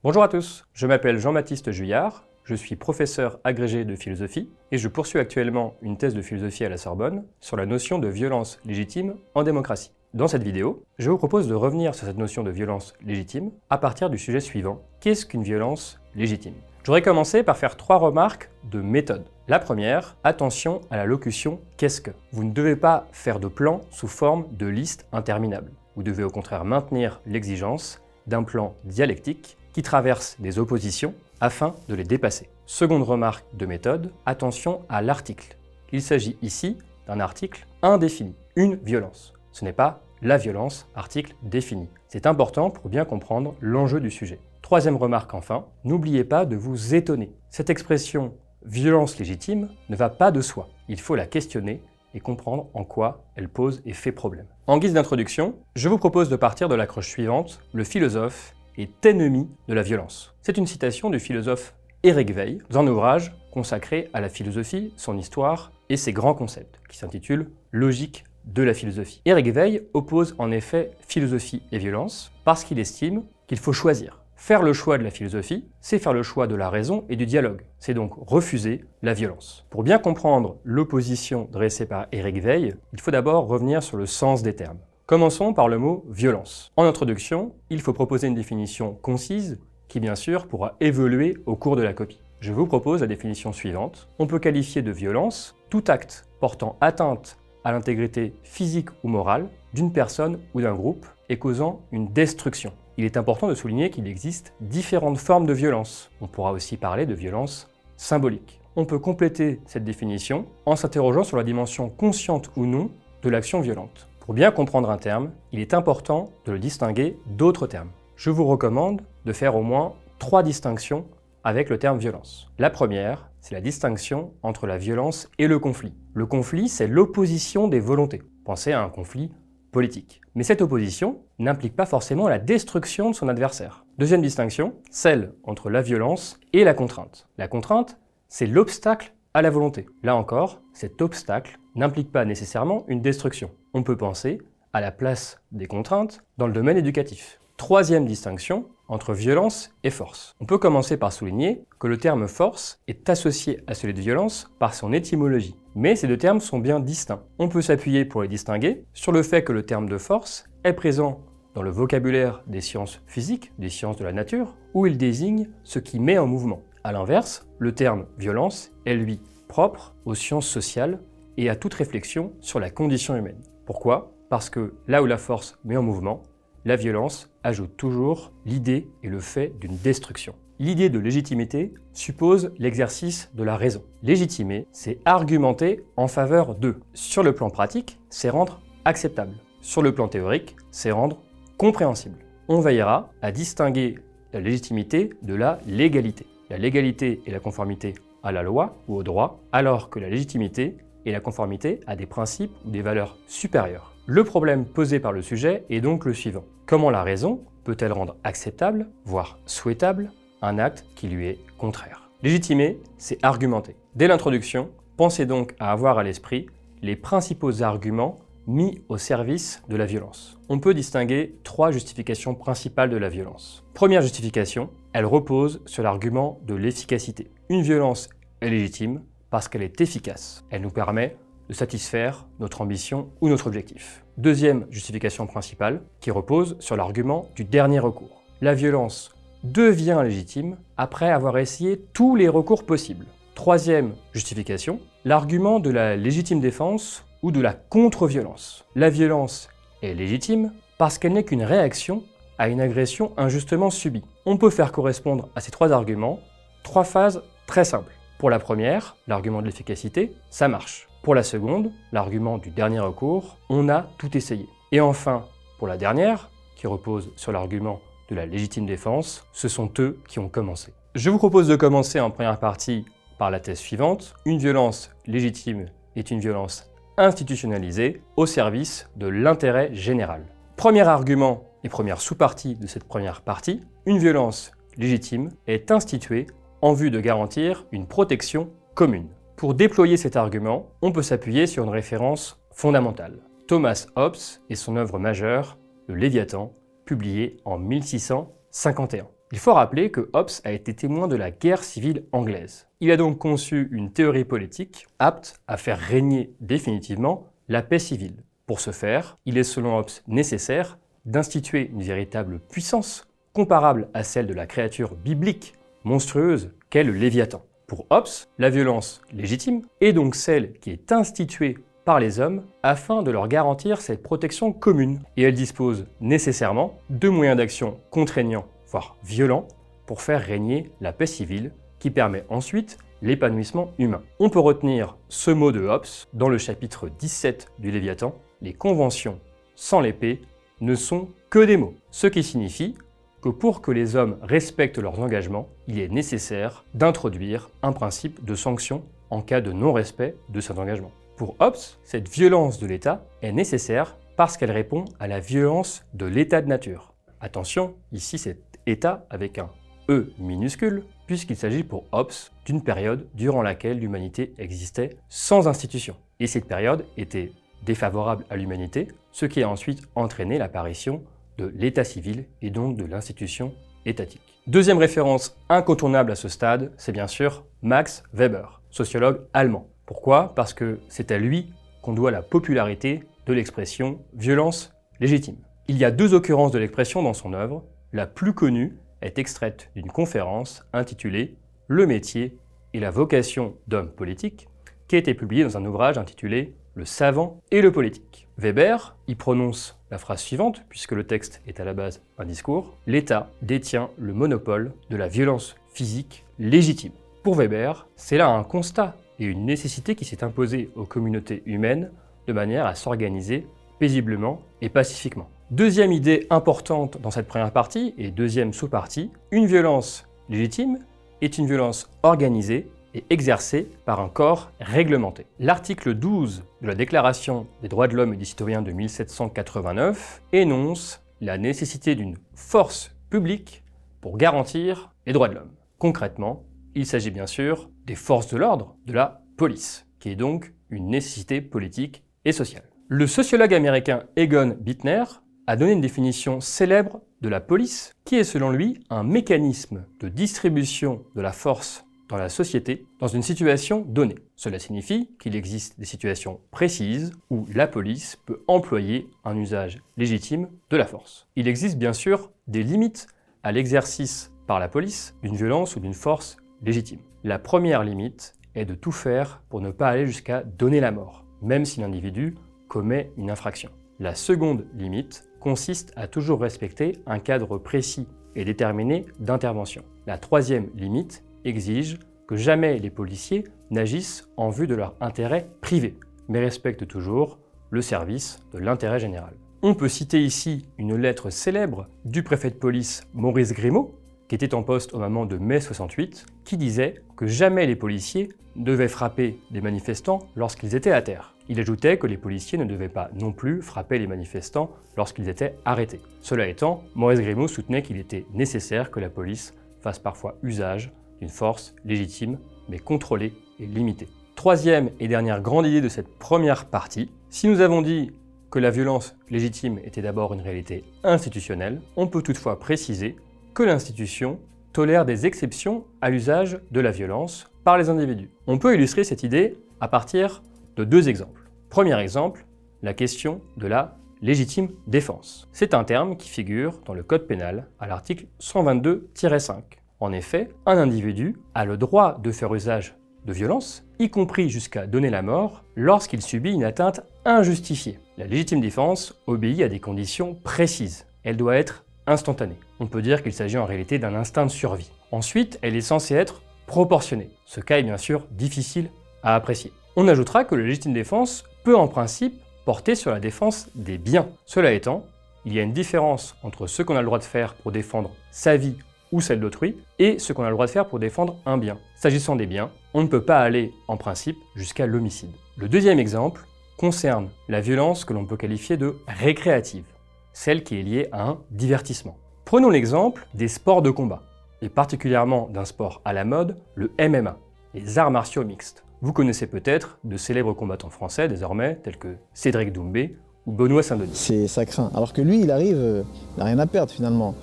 Bonjour à tous, je m'appelle Jean-Baptiste Juillard, je suis professeur agrégé de philosophie et je poursuis actuellement une thèse de philosophie à la Sorbonne sur la notion de violence légitime en démocratie. Dans cette vidéo, je vous propose de revenir sur cette notion de violence légitime à partir du sujet suivant. Qu'est-ce qu'une violence légitime? Je voudrais commencer par faire 3 remarques de méthode. La première, attention à la locution « qu'est-ce que ». Vous ne devez pas faire de plan sous forme de liste interminable. Vous devez au contraire maintenir l'exigence d'un plan dialectique qui traverse des oppositions afin de les dépasser. Seconde remarque de méthode, attention à l'article. Il s'agit ici d'un article indéfini, une violence. Ce n'est pas la violence, article défini. C'est important pour bien comprendre l'enjeu du sujet. Troisième remarque enfin, n'oubliez pas de vous étonner. Cette expression « violence légitime » ne va pas de soi. Il faut la questionner et comprendre en quoi elle pose et fait problème. En guise d'introduction, je vous propose de partir de l'accroche suivante, le philosophe est ennemi de la violence. C'est une citation du philosophe Éric Veil dans un ouvrage consacré à la philosophie, son histoire et ses grands concepts, qui s'intitule « Logique de la philosophie ». Éric Veil oppose en effet philosophie et violence parce qu'il estime qu'il faut choisir. Faire le choix de la philosophie, c'est faire le choix de la raison et du dialogue. C'est donc refuser la violence. Pour bien comprendre l'opposition dressée par Éric Veil, il faut d'abord revenir sur le sens des termes. Commençons par le mot « violence ». En introduction, il faut proposer une définition concise qui, bien sûr, pourra évoluer au cours de la copie. Je vous propose la définition suivante. On peut qualifier de violence tout acte portant atteinte à l'intégrité physique ou morale d'une personne ou d'un groupe et causant une destruction. Il est important de souligner qu'il existe différentes formes de violence. On pourra aussi parler de violence symbolique. On peut compléter cette définition en s'interrogeant sur la dimension consciente ou non de l'action violente. Pour bien comprendre un terme, il est important de le distinguer d'autres termes. Je vous recommande de faire au moins 3 distinctions avec le terme violence. La première, c'est la distinction entre la violence et le conflit. Le conflit, c'est l'opposition des volontés. Pensez à un conflit politique. Mais cette opposition n'implique pas forcément la destruction de son adversaire. Deuxième distinction, celle entre la violence et la contrainte. La contrainte, c'est l'obstacle à la volonté. Là encore, cet obstacle n'implique pas nécessairement une destruction. On peut penser à la place des contraintes dans le domaine éducatif. Troisième distinction entre violence et force. On peut commencer par souligner que le terme force est associé à celui de violence par son étymologie. Mais ces deux termes sont bien distincts. On peut s'appuyer pour les distinguer sur le fait que le terme de force est présent dans le vocabulaire des sciences physiques, des sciences de la nature, où il désigne ce qui met en mouvement. A l'inverse, le terme violence est lui propre aux sciences sociales et à toute réflexion sur la condition humaine. Pourquoi? Parce que là où la force met en mouvement, la violence ajoute toujours l'idée et le fait d'une destruction. L'idée de légitimité suppose l'exercice de la raison. Légitimer, c'est argumenter en faveur de. Sur le plan pratique, c'est rendre acceptable. Sur le plan théorique, c'est rendre compréhensible. On veillera à distinguer la légitimité de la légalité. La légalité est la conformité à la loi ou au droit, alors que la légitimité est la conformité à des principes ou des valeurs supérieures. Le problème posé par le sujet est donc le suivant. Comment la raison peut-elle rendre acceptable, voire souhaitable, un acte qui lui est contraire? Légitimer, c'est argumenter. Dès l'introduction, pensez donc à avoir à l'esprit les principaux arguments mis au service de la violence. On peut distinguer 3 justifications principales de la violence. Première justification, elle repose sur l'argument de l'efficacité. Une violence est légitime parce qu'elle est efficace. Elle nous permet de satisfaire notre ambition ou notre objectif. Deuxième justification principale, qui repose sur l'argument du dernier recours. La violence devient légitime après avoir essayé tous les recours possibles. Troisième justification, l'argument de la légitime défense ou de la contre-violence. La violence est légitime parce qu'elle n'est qu'une réaction à une agression injustement subie. On peut faire correspondre à ces 3 arguments 3 phases très simples. Pour la première, l'argument de l'efficacité, ça marche. Pour la seconde, l'argument du dernier recours, on a tout essayé. Et enfin, pour la dernière, qui repose sur l'argument de la légitime défense, ce sont eux qui ont commencé. Je vous propose de commencer en première partie par la thèse suivante. Une violence légitime est une violence institutionnalisée au service de l'intérêt général. Premier argument et première sous-partie de cette première partie, une violence légitime est instituée en vue de garantir une protection commune. Pour déployer cet argument, on peut s'appuyer sur une référence fondamentale. Thomas Hobbes et son œuvre majeure, le Léviathan, publié en 1651. Il faut rappeler que Hobbes a été témoin de la guerre civile anglaise. Il a donc conçu une théorie politique apte à faire régner définitivement la paix civile. Pour ce faire, il est selon Hobbes nécessaire d'instituer une véritable puissance comparable à celle de la créature biblique monstrueuse qu'est le Léviathan. Pour Hobbes, la violence légitime est donc celle qui est instituée par les hommes afin de leur garantir cette protection commune. Et elle dispose nécessairement de moyens d'action contraignants, voire violents, pour faire régner la paix civile qui permet ensuite l'épanouissement humain. On peut retenir ce mot de Hobbes dans le chapitre 17 du Léviathan: les conventions sans l'épée ne sont que des mots. Ce qui signifie que pour que les hommes respectent leurs engagements, il est nécessaire d'introduire un principe de sanction en cas de non-respect de cet engagement. Pour Hobbes, cette violence de l'État est nécessaire parce qu'elle répond à la violence de l'état de nature. Attention, ici c'est état avec un E minuscule, puisqu'il s'agit pour Hobbes d'une période durant laquelle l'humanité existait sans institution. Et cette période était défavorable à l'humanité, ce qui a ensuite entraîné l'apparition de l'état civil et donc de l'institution étatique. Deuxième référence incontournable à ce stade, c'est bien sûr Max Weber, sociologue allemand. Pourquoi? Parce que c'est à lui qu'on doit la popularité de l'expression « violence légitime ». Il y a deux occurrences de l'expression dans son œuvre. La plus connue est extraite d'une conférence intitulée « Le métier et la vocation d'homme politique » qui a été publiée dans un ouvrage intitulé « Le savant et le politique ». Weber y prononce la phrase suivante, puisque le texte est à la base un discours: « L'État détient le monopole de la violence physique légitime ». Pour Weber, c'est là un constat et une nécessité qui s'est imposée aux communautés humaines de manière à s'organiser paisiblement et pacifiquement. Deuxième idée importante dans cette première partie, et deuxième sous-partie, une violence légitime est une violence organisée et exercée par un corps réglementé. L'article 12 de la Déclaration des droits de l'homme et du citoyen de 1789 énonce la nécessité d'une force publique pour garantir les droits de l'homme. Concrètement, il s'agit bien sûr des forces de l'ordre, de la police, qui est donc une nécessité politique et sociale. Le sociologue américain Egon Bittner a donné une définition célèbre de la police, qui est selon lui un mécanisme de distribution de la force dans la société dans une situation donnée. Cela signifie qu'il existe des situations précises où la police peut employer un usage légitime de la force. Il existe bien sûr des limites à l'exercice par la police d'une violence ou d'une force légitime. La première limite est de tout faire pour ne pas aller jusqu'à donner la mort, même si l'individu commet une infraction. La seconde limite consiste à toujours respecter un cadre précis et déterminé d'intervention. La troisième limite exige que jamais les policiers n'agissent en vue de leur intérêt privé, mais respectent toujours le service de l'intérêt général. On peut citer ici une lettre célèbre du préfet de police Maurice Grimaud, qui était en poste au moment de mai 68, qui disait que jamais les policiers ne devaient frapper des manifestants lorsqu'ils étaient à terre. Il ajoutait que les policiers ne devaient pas non plus frapper les manifestants lorsqu'ils étaient arrêtés. Cela étant, Maurice Grimaud soutenait qu'il était nécessaire que la police fasse parfois usage d'une force légitime, mais contrôlée et limitée. Troisième et dernière grande idée de cette première partie, si nous avons dit que la violence légitime était d'abord une réalité institutionnelle, on peut toutefois préciser que l'institution tolère des exceptions à l'usage de la violence par les individus. On peut illustrer cette idée à partir de deux exemples. Premier exemple, la question de la légitime défense. C'est un terme qui figure dans le Code pénal à l'article 122-5. En effet, un individu a le droit de faire usage de violence, y compris jusqu'à donner la mort, lorsqu'il subit une atteinte injustifiée. La légitime défense obéit à des conditions précises. Elle doit être instantanée. On peut dire qu'il s'agit en réalité d'un instinct de survie. Ensuite, elle est censée être proportionnée. Ce cas est bien sûr difficile à apprécier. On ajoutera que la légitime défense peut en principe porter sur la défense des biens. Cela étant, il y a une différence entre ce qu'on a le droit de faire pour défendre sa vie ou celle d'autrui, et ce qu'on a le droit de faire pour défendre un bien. S'agissant des biens, on ne peut pas aller, en principe, jusqu'à l'homicide. Le deuxième exemple concerne la violence que l'on peut qualifier de récréative, celle qui est liée à un divertissement. Prenons l'exemple des sports de combat, et particulièrement d'un sport à la mode, le MMA, les arts martiaux mixtes. Vous connaissez peut-être de célèbres combattants français désormais, tels que Cédric Doumbé ou Benoît Saint-Denis. Ça craint, alors que lui, il arrive, il n'a rien à perdre finalement.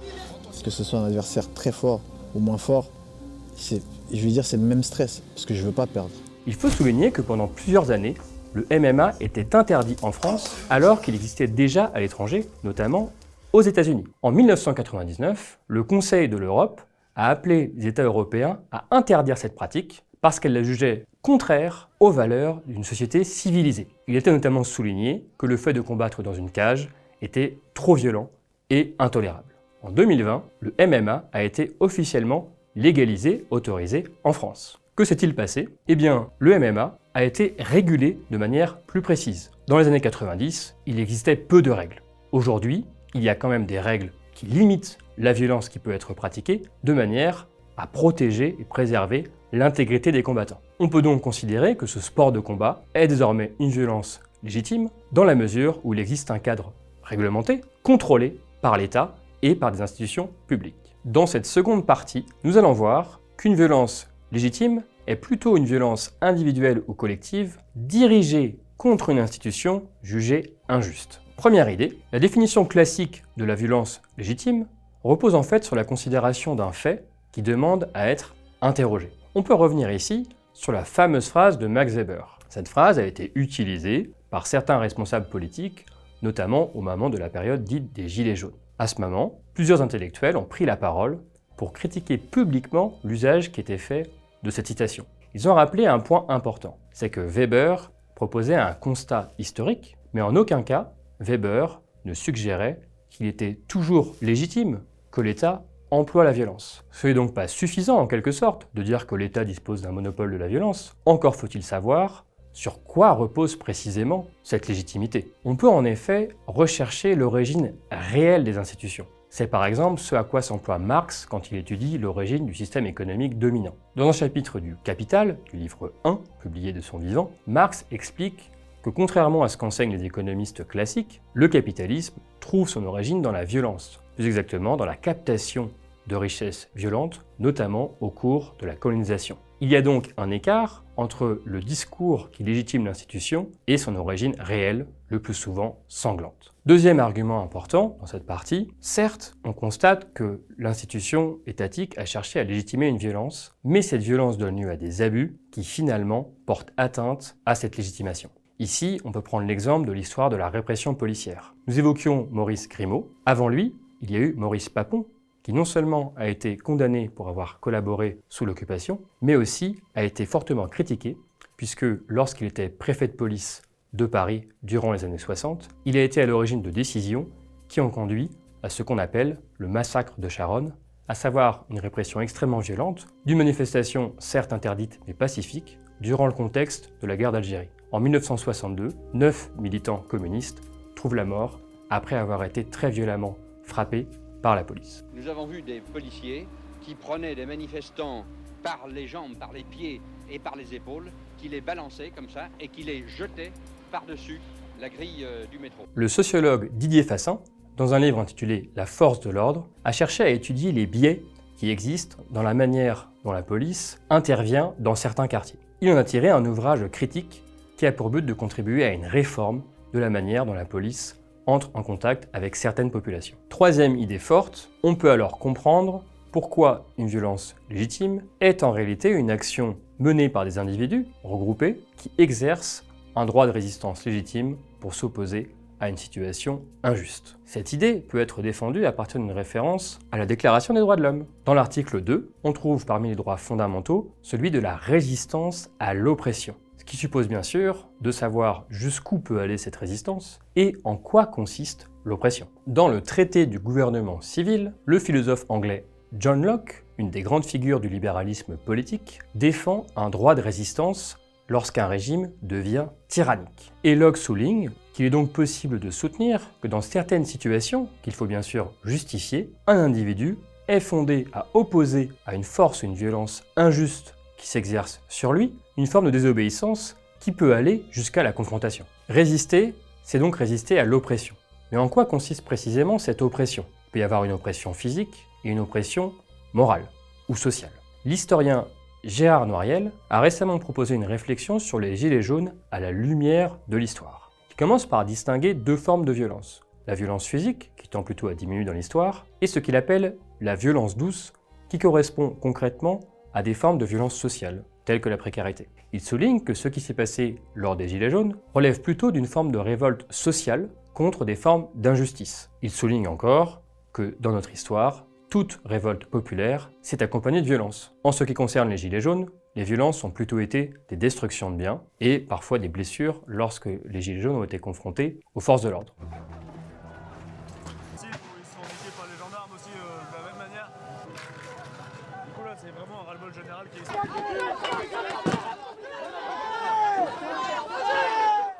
Que ce soit un adversaire très fort ou moins fort, c'est le même stress, parce que je veux pas perdre. Il faut souligner que pendant plusieurs années, le MMA était interdit en France alors qu'il existait déjà à l'étranger, notamment aux États-Unis. En 1999, le Conseil de l'Europe a appelé les États européens à interdire cette pratique parce qu'elle la jugeait contraire aux valeurs d'une société civilisée. Il était notamment souligné que le fait de combattre dans une cage était trop violent et intolérable. En 2020, le MMA a été officiellement légalisé, autorisé en France. Que s'est-il passé? Eh bien, le MMA a été régulé de manière plus précise. Dans les années 90, il existait peu de règles. Aujourd'hui, il y a quand même des règles qui limitent la violence qui peut être pratiquée de manière à protéger et préserver l'intégrité des combattants. On peut donc considérer que ce sport de combat est désormais une violence légitime dans la mesure où il existe un cadre réglementé, contrôlé par l'État et par des institutions publiques. Dans cette seconde partie, nous allons voir qu'une violence légitime est plutôt une violence individuelle ou collective dirigée contre une institution jugée injuste. Première idée, la définition classique de la violence légitime repose en fait sur la considération d'un fait qui demande à être interrogé. On peut revenir ici sur la fameuse phrase de Max Weber. Cette phrase a été utilisée par certains responsables politiques, notamment au moment de la période dite des Gilets jaunes. À ce moment, plusieurs intellectuels ont pris la parole pour critiquer publiquement l'usage qui était fait de cette citation. Ils ont rappelé un point important, c'est que Weber proposait un constat historique, mais en aucun cas, Weber ne suggérait qu'il était toujours légitime que l'État emploie la violence. Ce n'est donc pas suffisant en quelque sorte de dire que l'État dispose d'un monopole de la violence, encore faut-il savoir sur quoi repose précisément cette légitimité. On peut en effet rechercher l'origine réelle des institutions. C'est par exemple ce à quoi s'emploie Marx quand il étudie l'origine du système économique dominant. Dans un chapitre du Capital, du livre 1, publié de son vivant, Marx explique que contrairement à ce qu'enseignent les économistes classiques, le capitalisme trouve son origine dans la violence, plus exactement dans la captation de richesses violentes, notamment au cours de la colonisation. Il y a donc un écart entre le discours qui légitime l'institution et son origine réelle, le plus souvent sanglante. Deuxième argument important dans cette partie, certes, on constate que l'institution étatique a cherché à légitimer une violence, mais cette violence donne lieu à des abus qui finalement portent atteinte à cette légitimation. Ici, on peut prendre l'exemple de l'histoire de la répression policière. Nous évoquions Maurice Grimaud. Avant lui, il y a eu Maurice Papon, qui non seulement a été condamné pour avoir collaboré sous l'occupation, mais aussi a été fortement critiqué, puisque lorsqu'il était préfet de police de Paris durant les années 60, il a été à l'origine de décisions qui ont conduit à ce qu'on appelle le massacre de Charonne, à savoir une répression extrêmement violente d'une manifestation certes interdite mais pacifique durant le contexte de la guerre d'Algérie. En 1962, 9 militants communistes trouvent la mort après avoir été très violemment frappés par la police. Nous avons vu des policiers qui prenaient des manifestants par les jambes, par les pieds et par les épaules, qui les balançaient comme ça et qui les jetaient par-dessus la grille du métro. Le sociologue Didier Fassin, dans un livre intitulé « La force de l'ordre », a cherché à étudier les biais qui existent dans la manière dont la police intervient dans certains quartiers. Il en a tiré un ouvrage critique qui a pour but de contribuer à une réforme de la manière dont la police entre en contact avec certaines populations. Troisième idée forte, on peut alors comprendre pourquoi une violence légitime est en réalité une action menée par des individus regroupés qui exercent un droit de résistance légitime pour s'opposer à une situation injuste. Cette idée peut être défendue à partir d'une référence à la Déclaration des droits de l'homme. Dans l'article 2, on trouve parmi les droits fondamentaux celui de la résistance à l'oppression, ce qui suppose bien sûr de savoir jusqu'où peut aller cette résistance et en quoi consiste l'oppression. Dans le traité du gouvernement civil, le philosophe anglais John Locke, une des grandes figures du libéralisme politique, défend un droit de résistance lorsqu'un régime devient tyrannique. Et Locke souligne qu'il est donc possible de soutenir que dans certaines situations, qu'il faut bien sûr justifier, un individu est fondé à opposer à une force ou une violence injuste qui s'exerce sur lui, une forme de désobéissance qui peut aller jusqu'à la confrontation. Résister, c'est donc résister à l'oppression. Mais en quoi consiste précisément cette oppression? Il peut y avoir une oppression physique et une oppression morale ou sociale. L'historien Gérard Noiriel a récemment proposé une réflexion sur les Gilets jaunes à la lumière de l'histoire. Il commence par distinguer deux formes de violence. la violence physique, qui tend plutôt à diminuer dans l'histoire, et ce qu'il appelle la violence douce, qui correspond concrètement à des formes de violence sociale, telles que la précarité. Il souligne que ce qui s'est passé lors des Gilets jaunes relève plutôt d'une forme de révolte sociale contre des formes d'injustice. Il souligne encore que dans notre histoire, toute révolte populaire s'est accompagnée de violence. En ce qui concerne les Gilets jaunes, les violences ont plutôt été des destructions de biens et parfois des blessures lorsque les Gilets jaunes ont été confrontés aux forces de l'ordre. Ils sont niqués par les gendarmes aussi de la même manière. Du coup là c'est vraiment un ras-le-bol général qui est...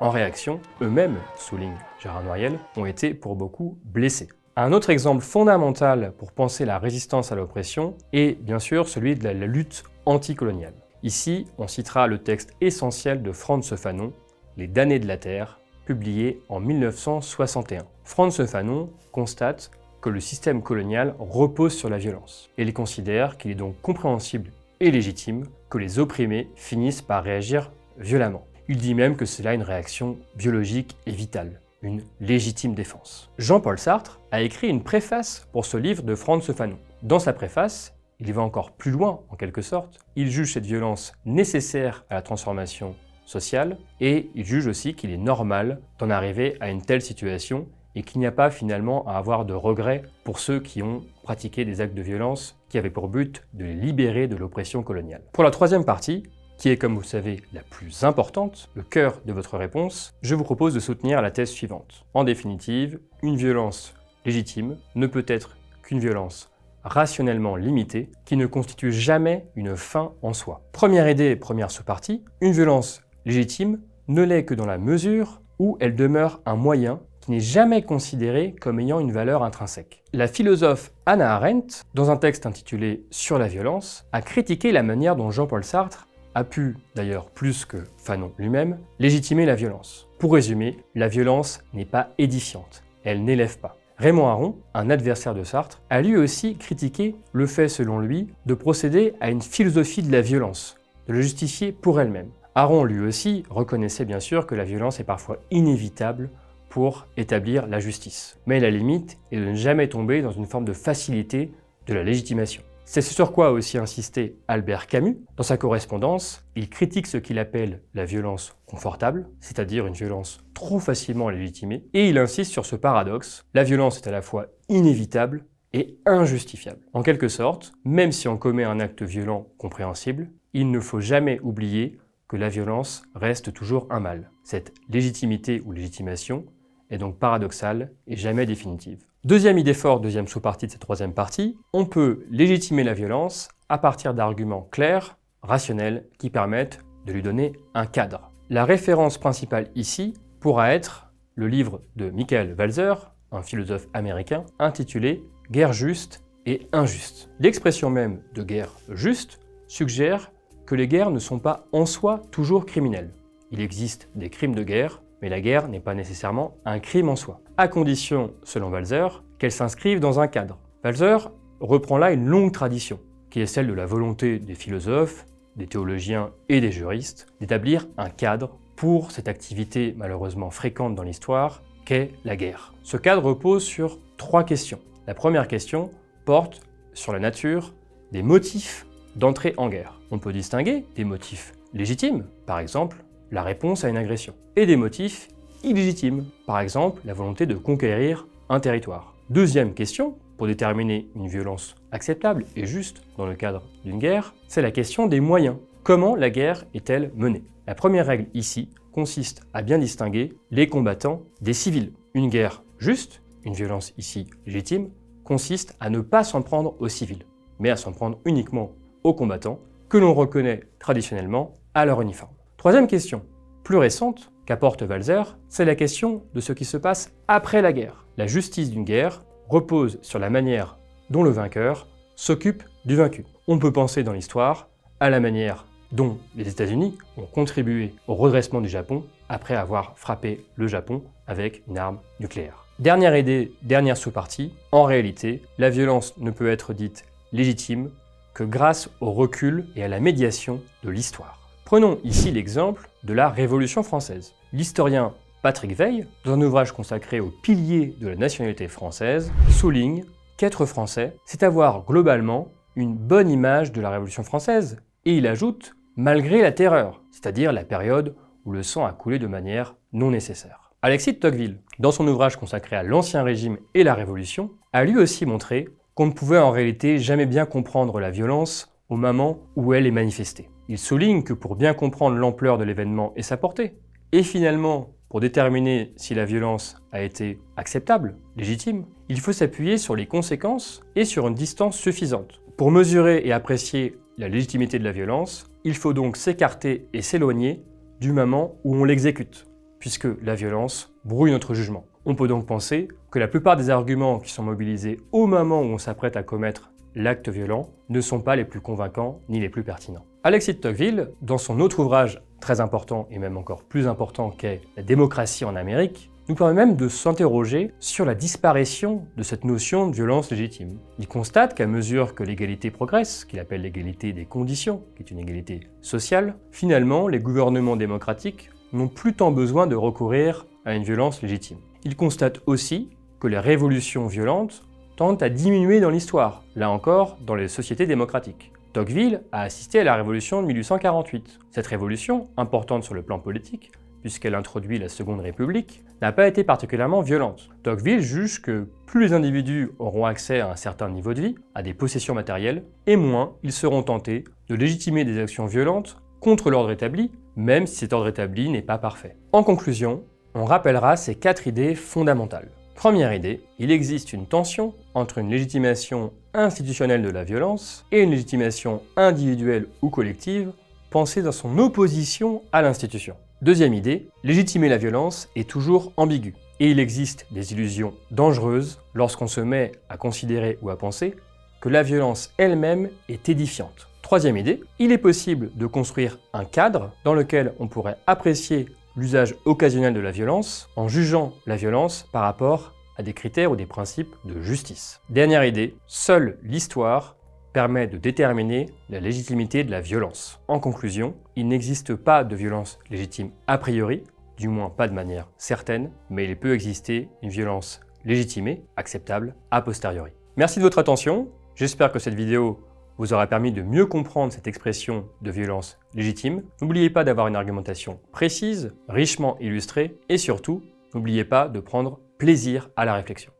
En réaction, eux-mêmes, souligne Gérard Noiriel, ont été pour beaucoup blessés. Un autre exemple fondamental pour penser la résistance à l'oppression est bien sûr celui de la lutte anticoloniale. Ici, on citera le texte essentiel de Frantz Fanon, Les damnés de la terre, publié en 1961. Frantz Fanon constate que le système colonial repose sur la violence, et il considère qu'il est donc compréhensible et légitime que les opprimés finissent par réagir violemment. Il dit même que c'est là une réaction biologique et vitale, une légitime défense. Jean-Paul Sartre a écrit une préface pour ce livre de Frantz Fanon. Dans sa préface, il va encore plus loin, en quelque sorte. Il juge cette violence nécessaire à la transformation sociale et il juge aussi qu'il est normal d'en arriver à une telle situation et qu'il n'y a pas finalement à avoir de regrets pour ceux qui ont pratiqué des actes de violence qui avaient pour but de les libérer de l'oppression coloniale. Pour la troisième partie, qui est, comme vous le savez, la plus importante, le cœur de votre réponse, je vous propose de soutenir la thèse suivante. En définitive, une violence légitime ne peut être qu'une violence rationnellement limitée qui ne constitue jamais une fin en soi. Première idée, première sous-partie, une violence légitime ne l'est que dans la mesure où elle demeure un moyen qui n'est jamais considéré comme ayant une valeur intrinsèque. La philosophe Hannah Arendt, dans un texte intitulé « Sur la violence », a critiqué la manière dont Jean-Paul Sartre a pu, d'ailleurs plus que Fanon lui-même, légitimer la violence. Pour résumer, la violence n'est pas édifiante, elle n'élève pas. Raymond Aron, un adversaire de Sartre, a lui aussi critiqué le fait, selon lui, de procéder à une philosophie de la violence, de la justifier pour elle-même. Aron, lui aussi, reconnaissait bien sûr que la violence est parfois inévitable pour établir la justice. Mais la limite est de ne jamais tomber dans une forme de facilité de la légitimation. C'est ce sur quoi a aussi insisté Albert Camus. Dans sa correspondance, il critique ce qu'il appelle la violence confortable, c'est-à-dire une violence trop facilement légitimée, et il insiste sur ce paradoxe, la violence est à la fois inévitable et injustifiable. En quelque sorte, même si on commet un acte violent compréhensible, il ne faut jamais oublier que la violence reste toujours un mal. Cette légitimité ou légitimation est donc paradoxale et jamais définitive. Deuxième idée forte, deuxième sous-partie de cette troisième partie, on peut légitimer la violence à partir d'arguments clairs, rationnels, qui permettent de lui donner un cadre. La référence principale ici pourra être le livre de Michael Walzer, un philosophe américain, intitulé « Guerre juste et injuste ». L'expression même de guerre juste suggère que les guerres ne sont pas en soi toujours criminelles. Il existe des crimes de guerre, mais la guerre n'est pas nécessairement un crime en soi, à condition, selon Walzer, qu'elle s'inscrive dans un cadre. Walzer reprend là une longue tradition, qui est celle de la volonté des philosophes, des théologiens et des juristes, d'établir un cadre pour cette activité malheureusement fréquente dans l'histoire, qu'est la guerre. Ce cadre repose sur trois questions. La première question porte sur la nature des motifs d'entrée en guerre. On peut distinguer des motifs légitimes, par exemple, la réponse à une agression, et des motifs illégitimes, par exemple la volonté de conquérir un territoire. Deuxième question, pour déterminer une violence acceptable et juste dans le cadre d'une guerre, c'est la question des moyens. Comment la guerre est-elle menée? La première règle ici consiste à bien distinguer les combattants des civils. Une guerre juste, une violence ici légitime, consiste à ne pas s'en prendre aux civils, mais à s'en prendre uniquement aux combattants que l'on reconnaît traditionnellement à leur uniforme. Troisième question, plus récente, qu'apporte Walzer, c'est la question de ce qui se passe après la guerre. La justice d'une guerre repose sur la manière dont le vainqueur s'occupe du vaincu. On peut penser dans l'histoire à la manière dont les États-Unis ont contribué au redressement du Japon après avoir frappé le Japon avec une arme nucléaire. Dernière idée, dernière sous-partie, en réalité, la violence ne peut être dite légitime que grâce au recul et à la médiation de l'histoire. Prenons ici l'exemple de la Révolution française. L'historien Patrick Weil, dans un ouvrage consacré aux piliers de la nationalité française, souligne qu'être français, c'est avoir globalement une bonne image de la Révolution française, et il ajoute « malgré la terreur », c'est-à-dire la période où le sang a coulé de manière non nécessaire. Alexis de Tocqueville, dans son ouvrage consacré à l'Ancien Régime et la Révolution, a lui aussi montré qu'on ne pouvait en réalité jamais bien comprendre la violence au moment où elle est manifestée. Il souligne que pour bien comprendre l'ampleur de l'événement et sa portée, et finalement pour déterminer si la violence a été acceptable, légitime, il faut s'appuyer sur les conséquences et sur une distance suffisante. Pour mesurer et apprécier la légitimité de la violence, il faut donc s'écarter et s'éloigner du moment où on l'exécute, puisque la violence brouille notre jugement. On peut donc penser que la plupart des arguments qui sont mobilisés au moment où on s'apprête à commettre l'acte violent ne sont pas les plus convaincants ni les plus pertinents. Alexis de Tocqueville, dans son autre ouvrage très important et même encore plus important qu'est La démocratie en Amérique, nous permet même de s'interroger sur la disparition de cette notion de violence légitime. Il constate qu'à mesure que l'égalité progresse, qu'il appelle l'égalité des conditions, qui est une égalité sociale, finalement les gouvernements démocratiques n'ont plus tant besoin de recourir à une violence légitime. Il constate aussi que les révolutions violentes tendent à diminuer dans l'histoire, là encore dans les sociétés démocratiques. Tocqueville a assisté à la révolution de 1848. Cette révolution, importante sur le plan politique, puisqu'elle introduit la Seconde République, n'a pas été particulièrement violente. Tocqueville juge que plus les individus auront accès à un certain niveau de vie, à des possessions matérielles, et moins ils seront tentés de légitimer des actions violentes contre l'ordre établi, même si cet ordre établi n'est pas parfait. En conclusion, on rappellera ces 4 idées fondamentales. Première idée, il existe une tension entre une légitimation institutionnelle de la violence et une légitimation individuelle ou collective pensée dans son opposition à l'institution. Deuxième idée, légitimer la violence est toujours ambigu, et il existe des illusions dangereuses lorsqu'on se met à considérer ou à penser que la violence elle-même est édifiante. Troisième idée, il est possible de construire un cadre dans lequel on pourrait apprécier l'usage occasionnel de la violence en jugeant la violence par rapport à des critères ou des principes de justice. Dernière idée, seule l'histoire permet de déterminer la légitimité de la violence. En conclusion, il n'existe pas de violence légitime a priori, du moins pas de manière certaine, mais il peut exister une violence légitimée, acceptable, a posteriori. Merci de votre attention, j'espère que cette vidéo vous aura permis de mieux comprendre cette expression de violence légitime. N'oubliez pas d'avoir une argumentation précise, richement illustrée, et surtout, n'oubliez pas de prendre plaisir à la réflexion.